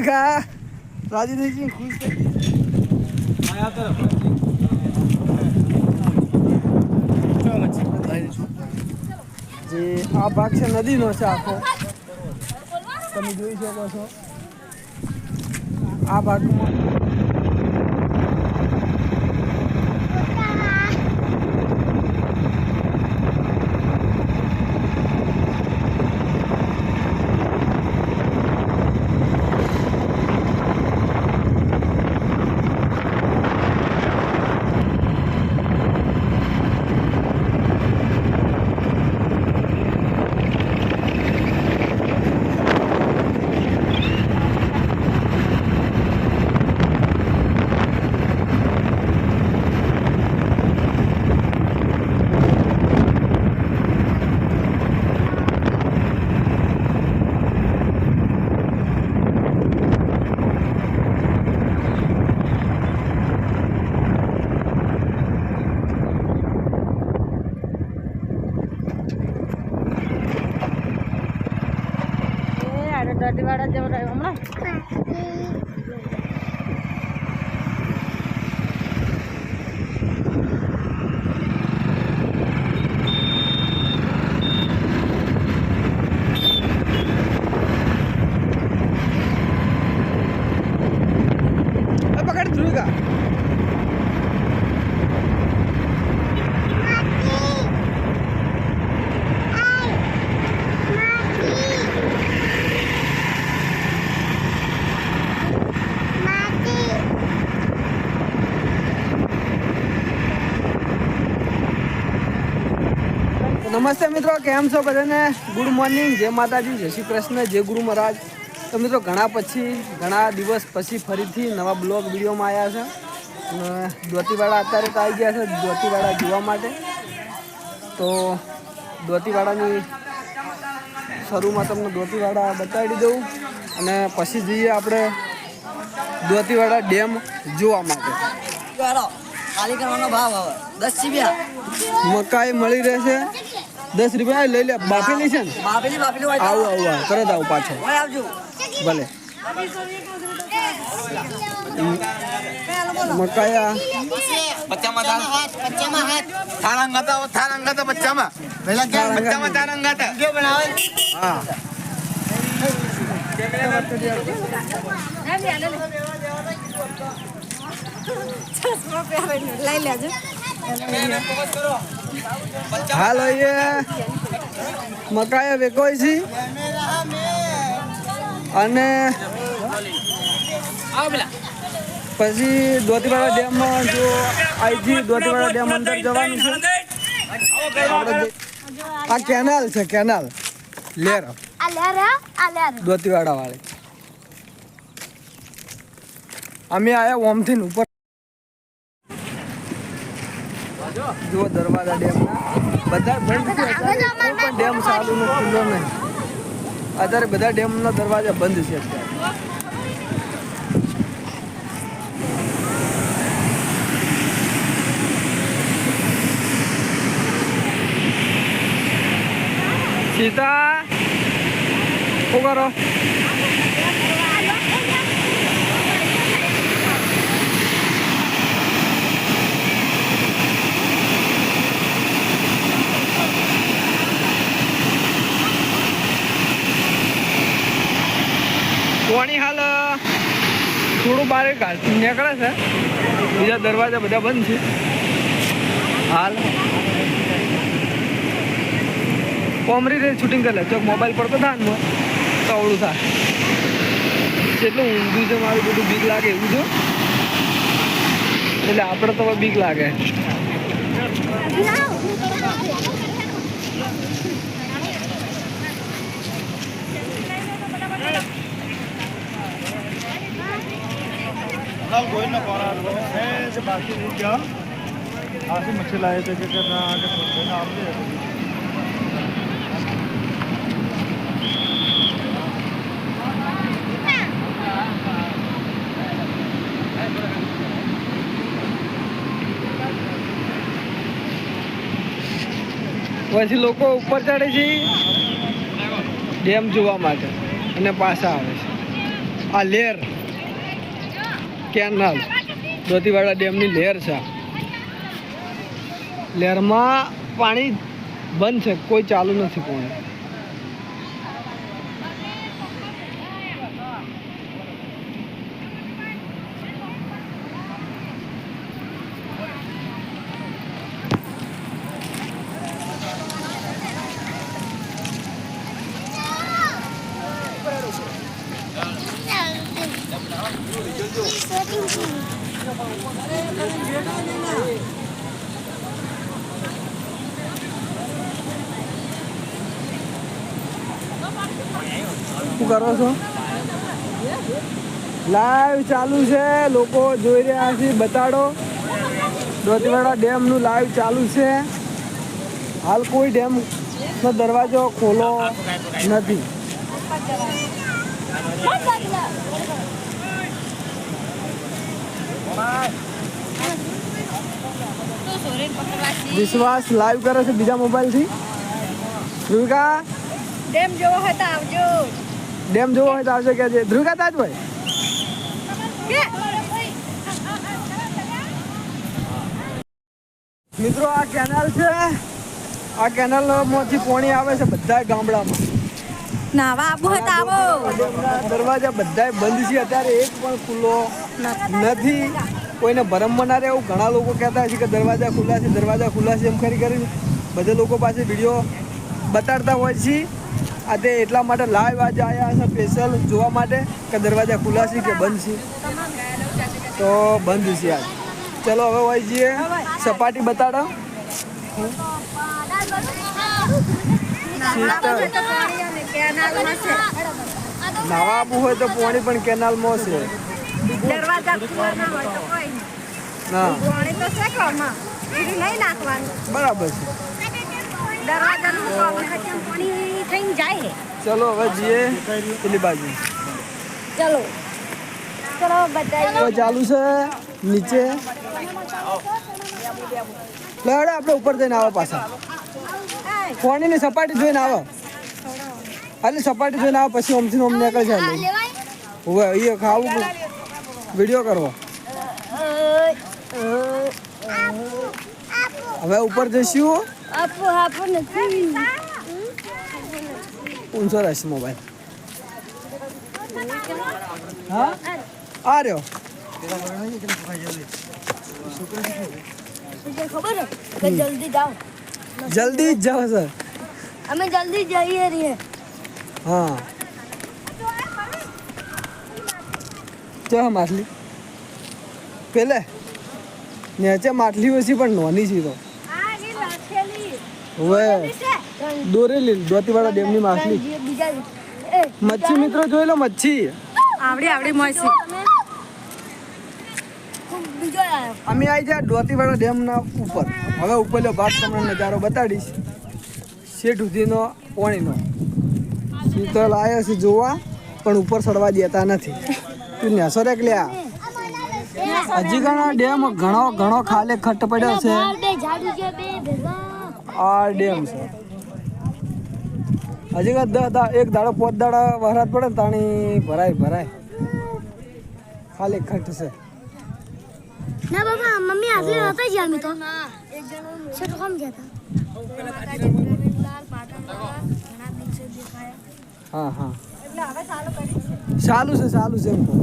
देखा राजी नहीं जी खुश आया तरफ જે આ ભાગ છે નદીનો છે આખો તમે જોઈ શકો છો આ ભાગમાં દોતીવાડા જવું રહ્યું હમણાં પકડ ધ્રુવિકા નમસ્તે મિત્રો, કેમ છો બધાને? ગુડ મોર્નિંગ, જય માતાજી, જય શ્રી કૃષ્ણ, જય ગુરુ મહારાજ. તો મિત્રો ઘણા દિવસ પછી ફરીથી નવા બ્લોગ વિડીયોમાં આવ્યા છે અને દોતીવાડા અત્યારે તો આવી ગયા છે દોતીવાડા જોવા માટે. તો દોતીવાડાની શરૂમાં તમને દોતીવાડા બતાવી દઉં અને પછી જઈએ આપણે દોતીવાડા ડેમ જોવા માટે. ખાલી કરવાનો ભાવ હવે 10 રૂપિયા મકાઈ મળી રહેશે 10 રૂપિયા લઈ લે. બાફેલી છે ને? બાફેલી આવું તરત આવું પાછો ભલે. મકાયા હા લઈ લેજો. હાલો એ મકાઈ વેકોય છે અને પછી દોતીવાડા ડેમમાં જો અહીંથી દોતીવાડા ડેમ અંદર જવાનું છે. આ કેનાલ છે, કેનાલ લેર દોતીવાડા વાળી. અમે આયા ઓમથી ઉપર જો દરવાજા ડેમના બધા બંધ છે. કોઈ પણ ડેમ ચાલુ નો ખુલ્લો નહીં. અત્યારે બધા ડેમના દરવાજા બંધ છે અત્યારે. સીતા શું કરો? કોની હાલ થોડું બહાર નીકળે છે, બીજા દરવાજા બધા બંધ છે હાલ. કોમરી રે શૂટિંગ કરે ચોક મોબાઈલ પડતો થાય ને તો અવળું થાય. કેટલું ઊંધું છે મારું બધું, બીક લાગે એવું છે. એટલે આપણે તો બીક લાગે. कोई ना पा रहा है से बाकी नहीं क्या आगे मच्छी लाए थे कि करना आगे ना आप પછી લોકો ઉપર ચડે છે ડેમ જોવા માટે અને પાછા આવે છે. આ લેર કેનાલ દોતીવાડા ડેમની લેર છે. લેરમાં પાણી બંધ છે, કોઈ ચાલુ નથી પાણી. શું કરો છો? લાઈવ ચાલુ છે, લોકો જોઈ રહ્યા છે. બતાડો, દોતીવાડા ડેમનું લાઈવ ચાલુ છે. હાલ કોઈ ડેમનો દરવાજો ખોલો નથી. વિશ્વાસ લાઈવ કરે છે બીજા મોબાઈલથી. ધ્રુવિકા, ડેમ જોવો હોય તો આવજો. ડેમ જોવો હોય તો આવજો કે છે ધ્રુવિકા તાજભાઈ. મિત્રો આ કેનાલ છે, આ કેનાલમાંથી પાણી આવે છે બધા ગામડામાં. નાવા આવવું હોય તો આવો. ડેમના દરવાજા બધા બંધ છે અત્યારે, એક પણ ખુલ્લો નથી. કોઈને ભરમમાં ના રહે એવું ઘણા લોકો કહેતા છે કે દરવાજા ખુલ્લા છે, દરવાજા ખુલ્લા છે, એમ કરીને બધા લોકો પાસે વિડીયો બતાડતા હોય છે. આ તે એટલા માટે લાઈવ આજે આવ્યા છે સ્પેશિયલ જોવા માટે કે દરવાજા ખુલ્લા છે કે બંધ છે. તો બંધ છે આજ. ચલો હવે હોય જઈએ, સપાટી બતાડો. નાવા આપવું હોય તો પાણી પણ કેનાલમાં છે. દરવાજા ખુલ્લા ના હોય તો કોઈ નહીં. હા પાણી તો છે ઘરમાં, બીજું નહીં નાખવાનું. બરાબર છે. દરવાજાનું પાણી થઈને જાય. ચલો હવે જઈએ પેલી બાજુ. ચલો ચલો બતાવીએ. તો ચાલુ છે નીચે. લેવડે આપણે ઉપર જઈને આવે પાછા. પાણીની સપાટી જોઈને આવે, ખાલી સપાટી જોઈને આવે પછી ઓમથી ઓમ નીકળે છે. હવે અહીંયા ખાવું વિડીયો કરવો. હવે ઉપર જઈશું. આપો આપો નથી. ઊંચો રહેશે મોબાઈલ. હા આ રહ્યો. ખબર કે જલ્દી જાઓ. જલ્દી જ જાઓ સર. અમે જલ્દી જઈએ રહીએ. હા ચો માછલી પેલે નેચે માછલી ઓછી પણ નોની છે. તો હવે દોરેલી દોતીવાડા ડેમની માછલી. મચ્છી મિત્રો જોઈ લો, મચ્છી આવડી આવડી મળશે. અમે આવી જાય દોતીવાડા ડેમના ઉપર. હવે ઉપરનો ભાગ તમને નજારો બતાડીશ. શેઠ સુધીનો પાણીનો શીતળ આવ્યો છે જોવા, પણ ઉપર ચડવા દેતા નથી. તું નેસો રે લ્યા. હજી ઘણા ડેમ ઘણો ખાલે ખટ્ટ પડ્યો છે. આ ડેમ છે હજી એક દાડો 5 દાડા વરસાદ પડે ને તાણી ભરાય. ખાલી ખટ્ટ છે. ના બાબા મમ્મી આટલે નહોતા જ અમે તો છે તો કમ ગયા હા હા એટલે હવે ચાલુ કરી ચાલુ છે એમ કહું.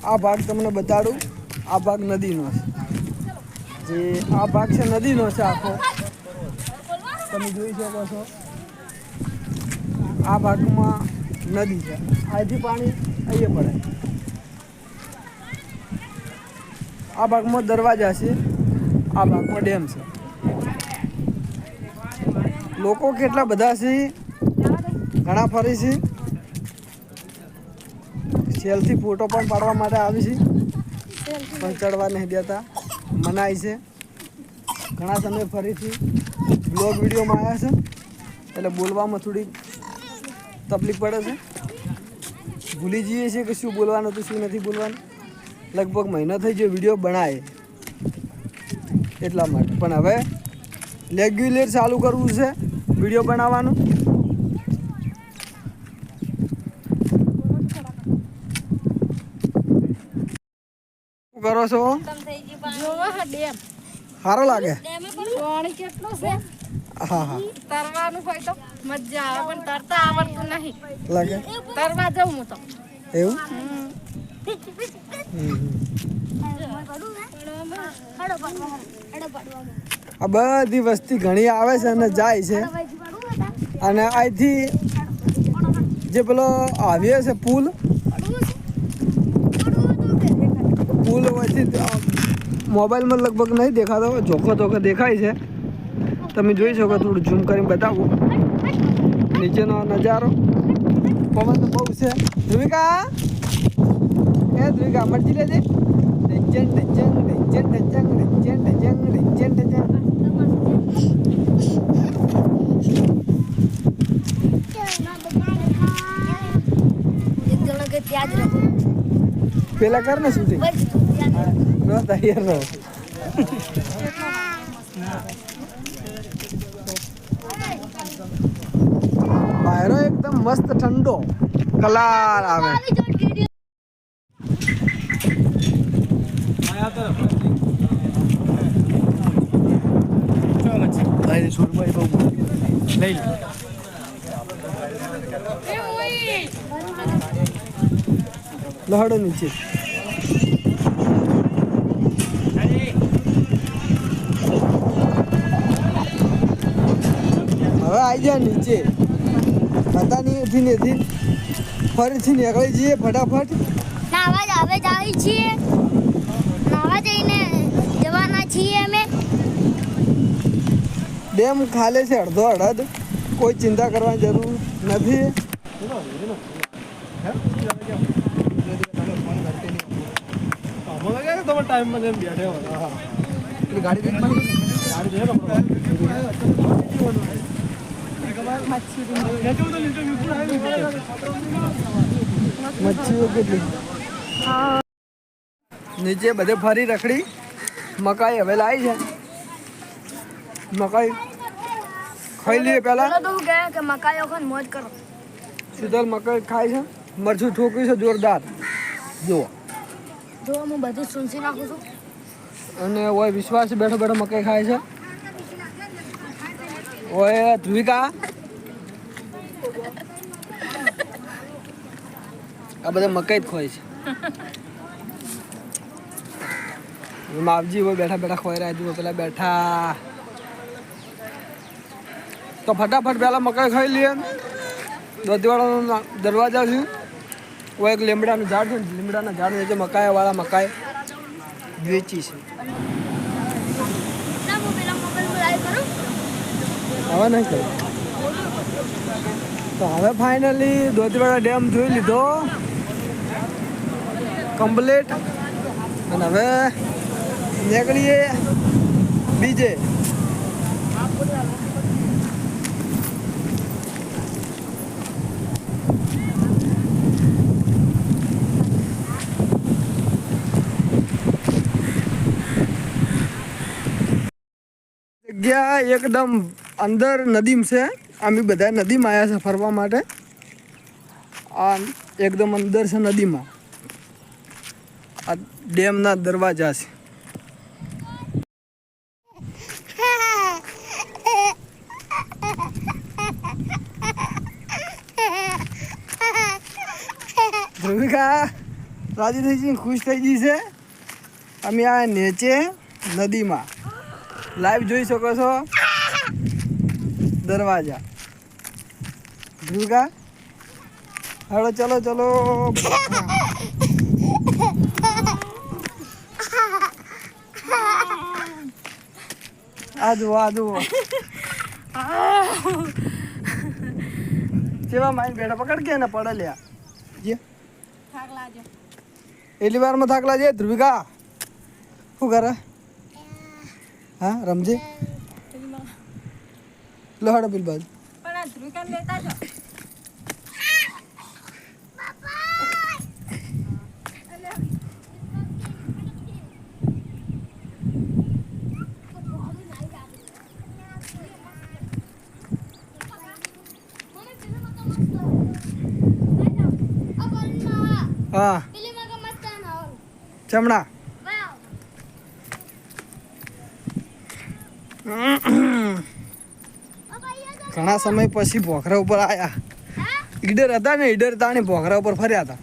આ ભાગ તમને બતાડું. આ ભાગ નદીનો છે. જે આ ભાગ છે નદીનો છે આખો, તમે જોઈ શકો છો. આ ભાગમાં નદી છે, અહીંથી પાણી અહીંયા પડે. આ ભાગમાં દરવાજા છે, આ ભાગમાં ડેમ છે. લોકો કેટલા બધા છે, ઘણા ફરી છે. સેલ્ફી ફોટો પણ પાડવા માટે આવી છે, પણ ચડવા નહીં દેતા, મનાય છે. ઘણા સમય ફરીથી બ્લોગ વિડીયોમાં આવ્યા છે, એટલે બોલવામાં થોડી તકલીફ પડે છે. ભૂલી જઈએ છીએ કે શું બોલવાનું હતું શું નથી બોલવાનું. લગભગ મહિનો થઈ ગયો વિડીયો બનાવે એટલા માટે. પણ હવે રેગ્યુલર ચાલુ કરવું છે વિડીયો બનાવવાનું. શું કરો છો? સારો લાગે? હા હા તરવાનું હોય તો મજા આવે પણ તરતા આવડતું નહીં. લાગે તરવા જવું હું તો. એવું. આ બધી વસ્તી ઘણી આવે છે અને જાય છે. અને અહીંથી જે પેલો આવ્યો છે પુલ હોયથી મોબાઈલમાં લગભગ નહીં દેખાતો, ઝોખો ધોખો દેખાય છે. તમે જોઈ શકો, થોડું ઝૂમ કરીને બતાવું નીચેનો નજારો. પવન તો બહુ છે. ધ્રુવિકા મરજી લેજે. પેલા કર ને શૂટિંગ. તૈયાર રહો. બાયરો એકદમ મસ્ત ઠંડો કલર આવે. લહડો નીચે. હવે આવી જાય નીચે. બધાની ફરીથી નીકળી જઈએ ફટાફટ. નાવા જ હવે જાય છીએ. નાવા જઈને જવાના છીએ અમે. ડેમ ખાલે છે અડધો અડધ. કોઈ ચિંતા કરવાની જરૂર નથી. टाइम में बैठे हो गाड़ी મચ્છીઓ કેટલી નીચે બધે ફરી રખડી. મકાઈ હવે લાવી છે. મકાઈ ખાઈ લઈએ પહેલા. કે મકાઈ વખત મોજ કરો. શીતલ મકાઈ ખાય છે. મરચું ઠોક્યું છે જોરદાર. જુઓ જો હું બધું સૂંસી નાખું છું. અને ઓય વિશ્વાસ બેઠો બેઠો મકાઈ ખાય છે. ઓય ધ્રુવિકા આ બધા મકાઈ જ ખોય છે. માવજી હોય બેઠા બેઠા ખોઈ રહ્યા. જુઓ પેલા બેઠા. તો ફટાફટ પહેલા મકાઈ ખાઈ લઈએ. દોધીવાળાનો દરવાજા છે. वो एक લીમડાનું ઝાડ છે. લીમડાના ઝાડ નીચે મકાઈવાળા મકાઈ વેચી છે. હવે નહીં કરું. તો હવે ફાઇનલી દોધીવાળા ડેમ જોઈ લીધો કમ્પ્લીટ. અને હવે નીકળીએ બીજે. જગ્યા એકદમ અંદર નદીમ છે. અમે બધા નદીમાં આવ્યા છે ફરવા માટે. આ એકદમ અંદર છે નદીમાં. આ ડેમના દરવાજા છે. ધ્રુવિકા રાજી થઈ ગઈ, ખુશ થઈ ગઈ છે. અમે આ નીચે નદીમાં લાઈવ જોઈ શકો છો દરવાજા. ધ્રુવિકા હાલો ચલો ચલો. આ જુઓ કેવા માઇન બેઠા. પકડ કે ને પડે લ્યા. એટલી વારમાં થાક લાગે. ધ્રુવિકા શું કરે? હા રમજે. લહડો પેલી બાજુ. પણ આ ધ્રુવિકા લેતા છો. હા પેલી માં કે મસ્ત નાવાનું ચમડા વાવ ઘણા સમય પછી ભોખરા ઉપર આયા ઈડર હતા ને ઈડર તાણી ભોખરા ઉપર ફર્યા હતા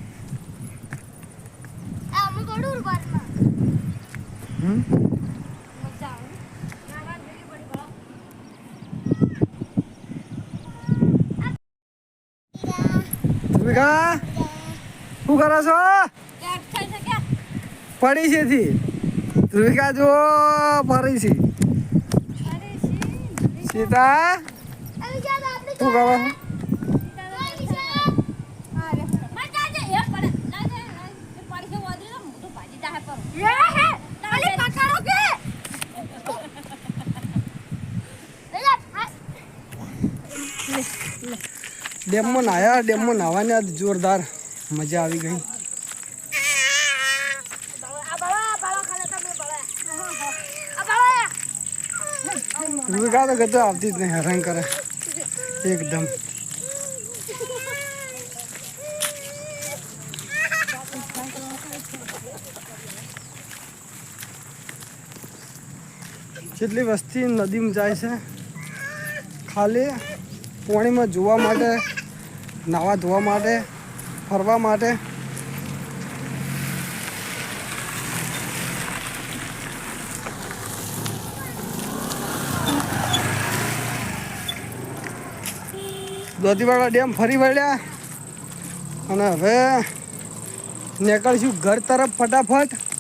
આ હું ગડુર બારમાં હમ? મજા આવે નાના ભેગી પડી બળો ધ્રુવિકા શું કરો છો ક્યાં થઈ છે ક્યાં પડી છે થી ધ્રુવિકા જો પડી છે સીતા આવી જા આપણે શું કરો છો ડેમમાં નાહ્યા ડેમમાં નાહવાની આજ જોરદાર મજા આવી ગઈ ધ્રુવિકા તો ગતો આવતી જ નહીં હેરાન કરે એકદમ જેટલી વસ્તી નદીમાં જાય છે ખાલી પાણીમાં જોવા માટે નાવા ધોવા માટે ફરવા માટે દોતીવાડા ડેમ ફરી વળ્યા અને હવે નીકળશું ઘર તરફ ફટાફટ